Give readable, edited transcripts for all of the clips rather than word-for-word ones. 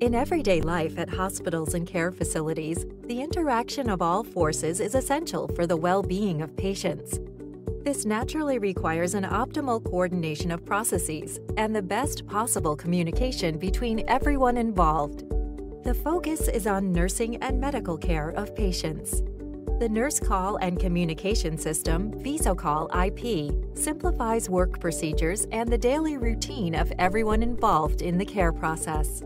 In everyday life at hospitals and care facilities, the interaction of all forces is essential for the well-being of patients. This naturally requires an optimal coordination of processes and the best possible communication between everyone involved. The focus is on nursing and medical care of patients. The Nurse Call and Communication System, Visocall IP, simplifies work procedures and the daily routine of everyone involved in the care process.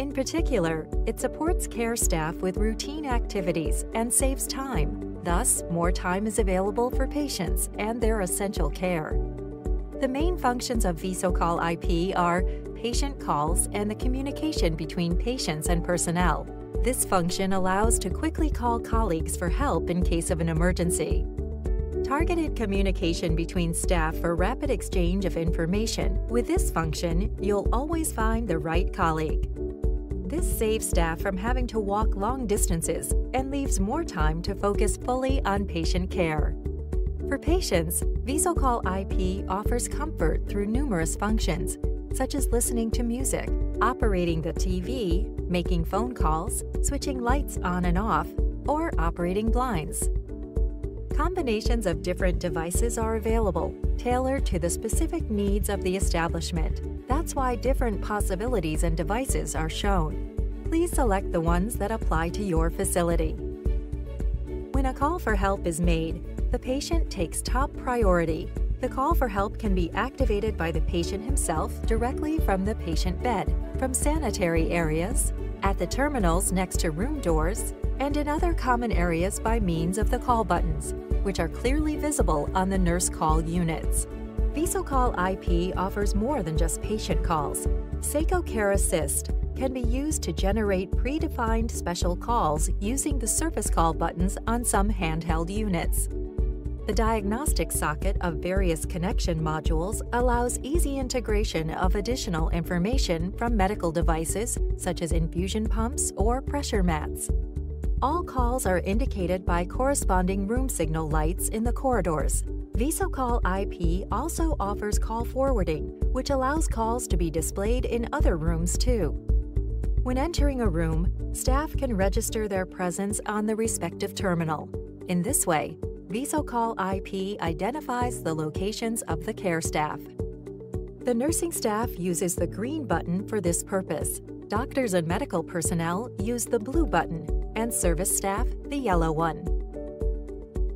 In particular, it supports care staff with routine activities and saves time. Thus, more time is available for patients and their essential care. The main functions of Visocall IP are patient calls and the communication between patients and personnel. This function allows to quickly call colleagues for help in case of an emergency. Targeted communication between staff for rapid exchange of information. With this function, you'll always find the right colleague. This saves staff from having to walk long distances and leaves more time to focus fully on patient care. For patients, Visocall IP offers comfort through numerous functions, such as listening to music, operating the TV, making phone calls, switching lights on and off, or operating blinds. Combinations of different devices are available, tailored to the specific needs of the establishment. That's why different possibilities and devices are shown. Please select the ones that apply to your facility. When a call for help is made, the patient takes top priority. The call for help can be activated by the patient himself directly from the patient bed, from sanitary areas, at the terminals next to room doors, and in other common areas by means of the call buttons, which are clearly visible on the nurse call units. Visocall IP offers more than just patient calls. Seiko Care Assist can be used to generate predefined special calls using the service call buttons on some handheld units. The diagnostic socket of various connection modules allows easy integration of additional information from medical devices such as infusion pumps or pressure mats. All calls are indicated by corresponding room signal lights in the corridors. Visocall IP also offers call forwarding, which allows calls to be displayed in other rooms too. When entering a room, staff can register their presence on the respective terminal. In this way, Visocall IP identifies the locations of the care staff. The nursing staff uses the green button for this purpose. Doctors and medical personnel use the blue button, and service staff the yellow one.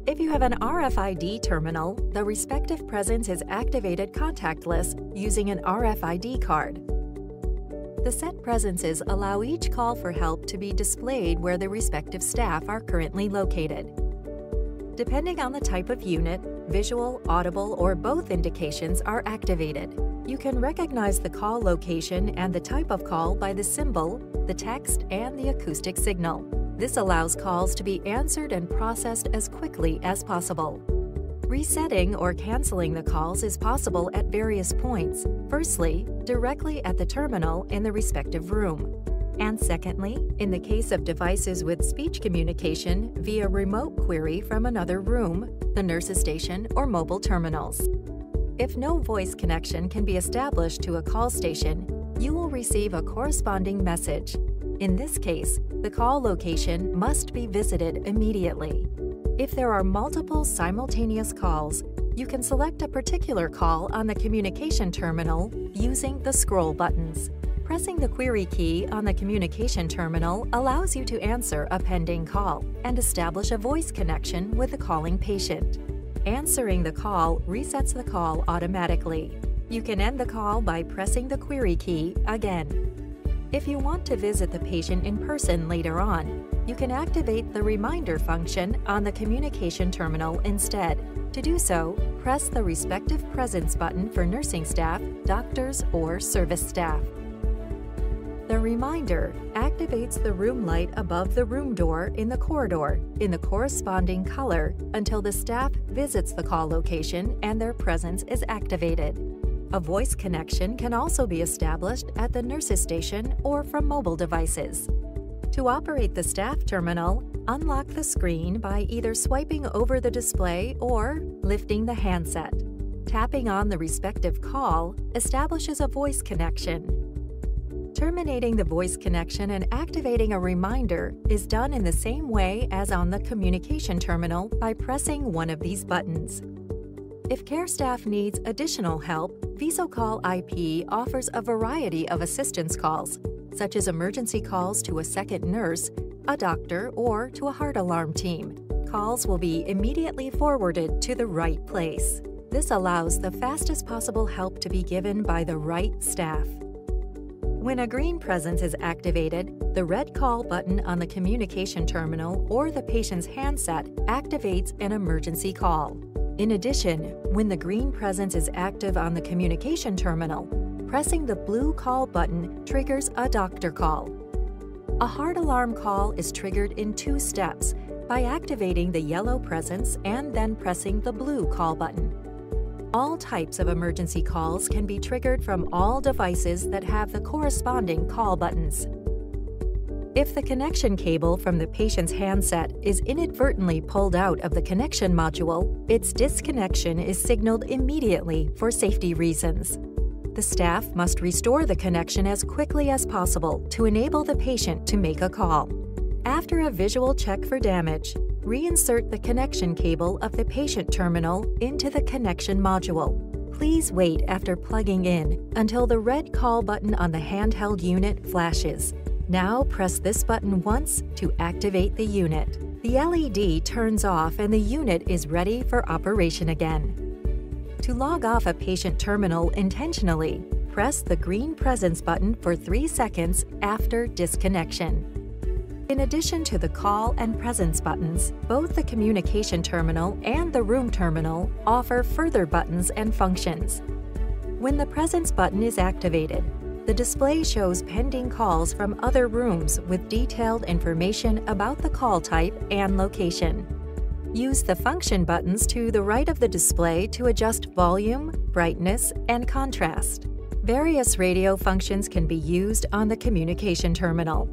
If you have an RFID terminal, the respective presence is activated contactless using an RFID card. The set presences allow each call for help to be displayed where the respective staff are currently located. Depending on the type of unit, visual, audible, or both indications are activated. You can recognize the call location and the type of call by the symbol, the text, and the acoustic signal. This allows calls to be answered and processed as quickly as possible. Resetting or canceling the calls is possible at various points. Firstly, directly at the terminal in the respective room. And secondly, in the case of devices with speech communication via remote query from another room, the nurse's station, or mobile terminals. If no voice connection can be established to a call station, you will receive a corresponding message. In this case, the call location must be visited immediately. If there are multiple simultaneous calls, you can select a particular call on the communication terminal using the scroll buttons. Pressing the query key on the communication terminal allows you to answer a pending call and establish a voice connection with the calling patient. Answering the call resets the call automatically. You can end the call by pressing the query key again. If you want to visit the patient in person later on, you can activate the reminder function on the communication terminal instead. To do so, press the respective presence button for nursing staff, doctors, or service staff. The reminder activates the room light above the room door in the corridor in the corresponding color until the staff visits the call location and their presence is activated. A voice connection can also be established at the nurse's station or from mobile devices. To operate the staff terminal, unlock the screen by either swiping over the display or lifting the handset. Tapping on the respective call establishes a voice connection. Terminating the voice connection and activating a reminder is done in the same way as on the communication terminal by pressing one of these buttons. If care staff needs additional help, Visocall IP offers a variety of assistance calls, such as emergency calls to a second nurse, a doctor, or to a heart alarm team. Calls will be immediately forwarded to the right place. This allows the fastest possible help to be given by the right staff. When a green presence is activated, the red call button on the communication terminal or the patient's handset activates an emergency call. In addition, when the green presence is active on the communication terminal, pressing the blue call button triggers a doctor call. A heart alarm call is triggered in 2 steps by activating the yellow presence and then pressing the blue call button. All types of emergency calls can be triggered from all devices that have the corresponding call buttons. If the connection cable from the patient's handset is inadvertently pulled out of the connection module, its disconnection is signaled immediately for safety reasons. The staff must restore the connection as quickly as possible to enable the patient to make a call. After a visual check for damage, reinsert the connection cable of the patient terminal into the connection module. Please wait after plugging in until the red call button on the handheld unit flashes. Now press this button once to activate the unit. The LED turns off and the unit is ready for operation again. To log off a patient terminal intentionally, press the green presence button for 3 seconds after disconnection. In addition to the call and presence buttons, both the communication terminal and the room terminal offer further buttons and functions. When the presence button is activated, the display shows pending calls from other rooms with detailed information about the call type and location. Use the function buttons to the right of the display to adjust volume, brightness, and contrast. Various radio functions can be used on the communication terminal.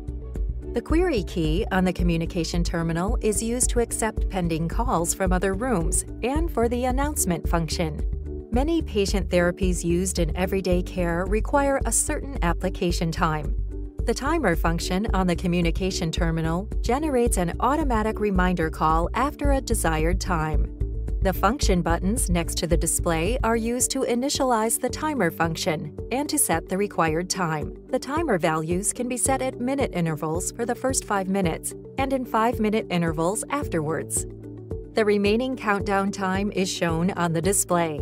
The query key on the communication terminal is used to accept pending calls from other rooms and for the announcement function. Many patient therapies used in everyday care require a certain application time. The timer function on the communication terminal generates an automatic reminder call after a desired time. The function buttons next to the display are used to initialize the timer function and to set the required time. The timer values can be set at minute intervals for the first 5 minutes and in 5-minute intervals afterwards. The remaining countdown time is shown on the display.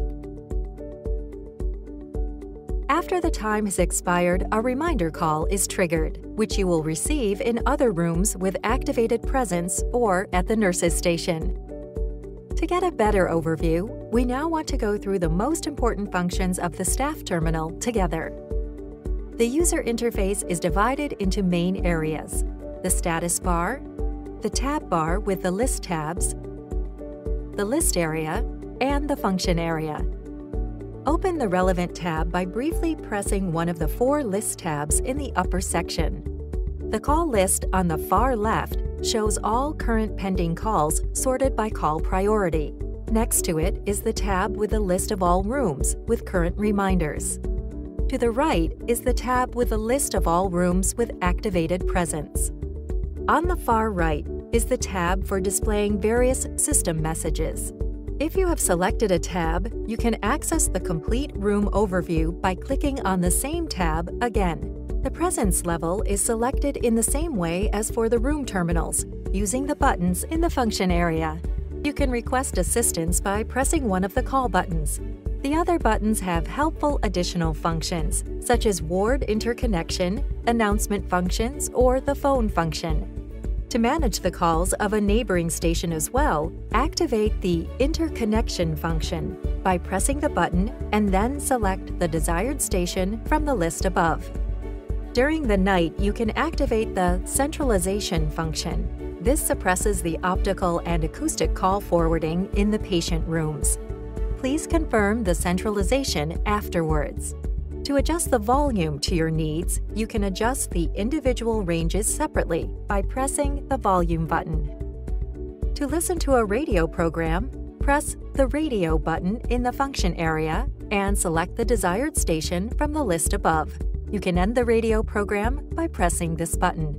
After the time has expired, a reminder call is triggered, which you will receive in other rooms with activated presence or at the nurse's station. To get a better overview, we now want to go through the most important functions of the staff terminal together. The user interface is divided into main areas: the status bar, the tab bar with the list tabs, the list area, and the function area. Open the relevant tab by briefly pressing one of the 4 list tabs in the upper section. The call list on the far left shows all current pending calls sorted by call priority. Next to it is the tab with a list of all rooms with current reminders. To the right is the tab with a list of all rooms with activated presence. On the far right is the tab for displaying various system messages. If you have selected a tab, you can access the complete room overview by clicking on the same tab again. The presence level is selected in the same way as for the room terminals, using the buttons in the function area. You can request assistance by pressing one of the call buttons. The other buttons have helpful additional functions, such as ward interconnection, announcement functions, or the phone function. To manage the calls of a neighboring station as well, activate the interconnection function by pressing the button and then select the desired station from the list above. During the night, you can activate the centralization function. This suppresses the optical and acoustic call forwarding in the patient rooms. Please confirm the centralization afterwards. To adjust the volume to your needs, you can adjust the individual ranges separately by pressing the volume button. To listen to a radio program, press the radio button in the function area and select the desired station from the list above. You can end the radio program by pressing this button.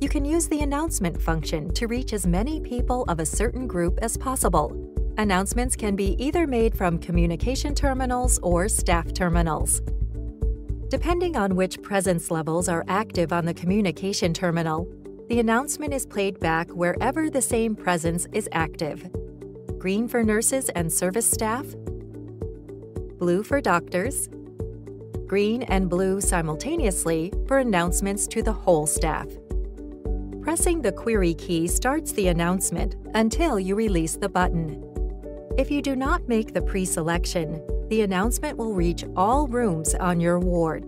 You can use the announcement function to reach as many people of a certain group as possible. Announcements can be either made from communication terminals or staff terminals. Depending on which presence levels are active on the communication terminal, the announcement is played back wherever the same presence is active. Green for nurses and service staff, blue for doctors, green and blue simultaneously for announcements to the whole staff. Pressing the query key starts the announcement until you release the button. If you do not make the pre-selection, the announcement will reach all rooms on your ward.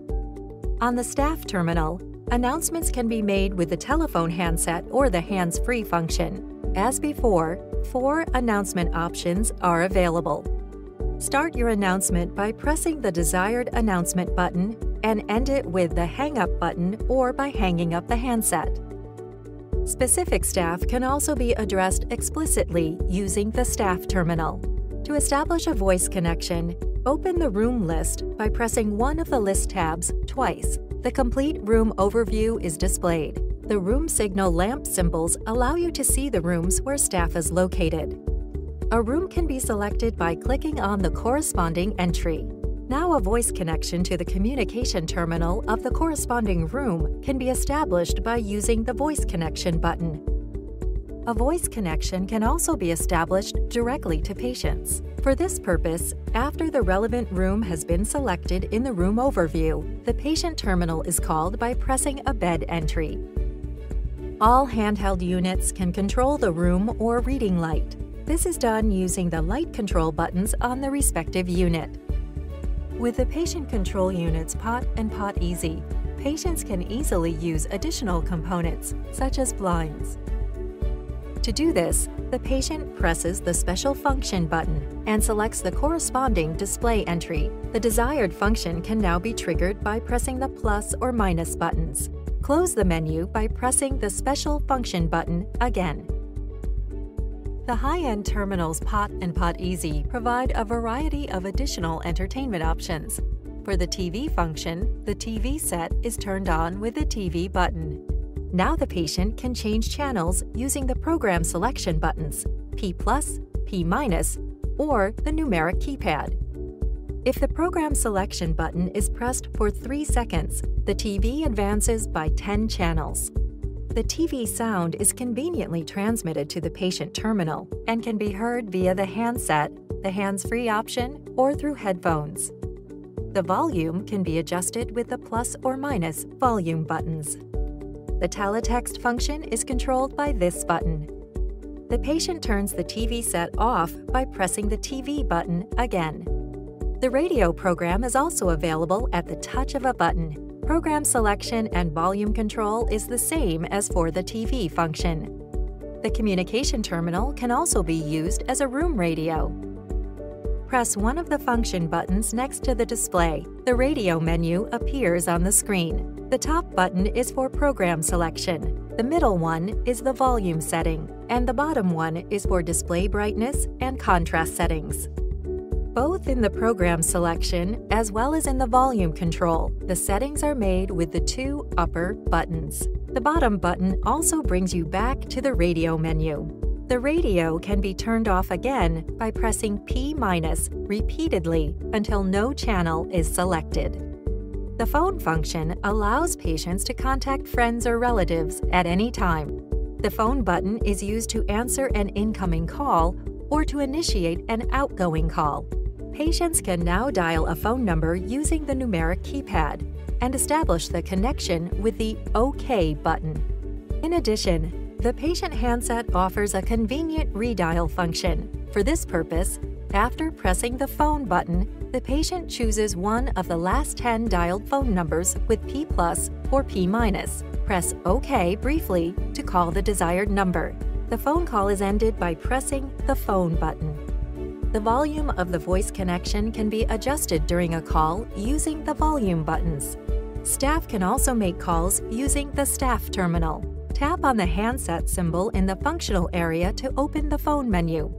On the staff terminal, announcements can be made with the telephone handset or the hands-free function. As before, 4 announcement options are available. Start your announcement by pressing the desired announcement button and end it with the hang up button or by hanging up the handset. Specific staff can also be addressed explicitly using the staff terminal. To establish a voice connection, open the room list by pressing one of the list tabs twice. The complete room overview is displayed. The room signal lamp symbols allow you to see the rooms where staff is located. A room can be selected by clicking on the corresponding entry. Now a voice connection to the communication terminal of the corresponding room can be established by using the voice connection button. A voice connection can also be established directly to patients. For this purpose, after the relevant room has been selected in the room overview, the patient terminal is called by pressing a bed entry. All handheld units can control the room or reading light. This is done using the light control buttons on the respective unit. With the patient control units POT and POT Easy, patients can easily use additional components, such as blinds. To do this, the patient presses the Special Function button and selects the corresponding display entry. The desired function can now be triggered by pressing the plus or minus buttons. Close the menu by pressing the Special Function button again. The high-end terminals POT and POT Easy provide a variety of additional entertainment options. For the TV function, the TV set is turned on with the TV button. Now the patient can change channels using the program selection buttons, P+, P-, or the numeric keypad. If the program selection button is pressed for 3 seconds, the TV advances by 10 channels. The TV sound is conveniently transmitted to the patient terminal and can be heard via the handset, the hands-free option, or through headphones. The volume can be adjusted with the plus or minus volume buttons. The teletext function is controlled by this button. The patient turns the TV set off by pressing the TV button again. The radio program is also available at the touch of a button. Program selection and volume control is the same as for the TV function. The communication terminal can also be used as a room radio. Press one of the function buttons next to the display. The radio menu appears on the screen. The top button is for program selection. The middle one is the volume setting, and the bottom one is for display brightness and contrast settings. Both in the program selection as well as in the volume control, the settings are made with the 2 upper buttons. The bottom button also brings you back to the radio menu. The radio can be turned off again by pressing P- repeatedly until no channel is selected. The phone function allows patients to contact friends or relatives at any time. The phone button is used to answer an incoming call or to initiate an outgoing call. Patients can now dial a phone number using the numeric keypad and establish the connection with the OK button. In addition, the patient handset offers a convenient redial function. For this purpose, after pressing the phone button, the patient chooses one of the last 10 dialed phone numbers with P+ or P-. Press OK briefly to call the desired number. The phone call is ended by pressing the phone button. The volume of the voice connection can be adjusted during a call using the volume buttons. Staff can also make calls using the staff terminal. Tap on the handset symbol in the functional area to open the phone menu.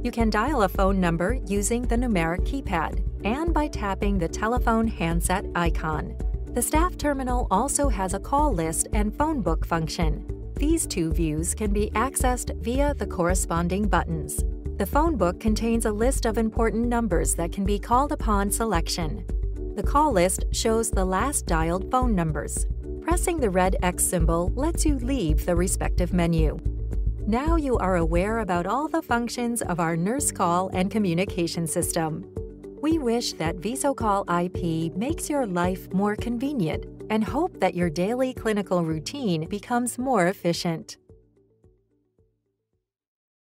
You can dial a phone number using the numeric keypad and by tapping the telephone handset icon. The staff terminal also has a call list and phone book function. These two views can be accessed via the corresponding buttons. The phone book contains a list of important numbers that can be called upon selection. The call list shows the last dialed phone numbers. Pressing the red X symbol lets you leave the respective menu. Now you are aware about all the functions of our nurse call and communication system. We wish that Visocall IP makes your life more convenient and hope that your daily clinical routine becomes more efficient.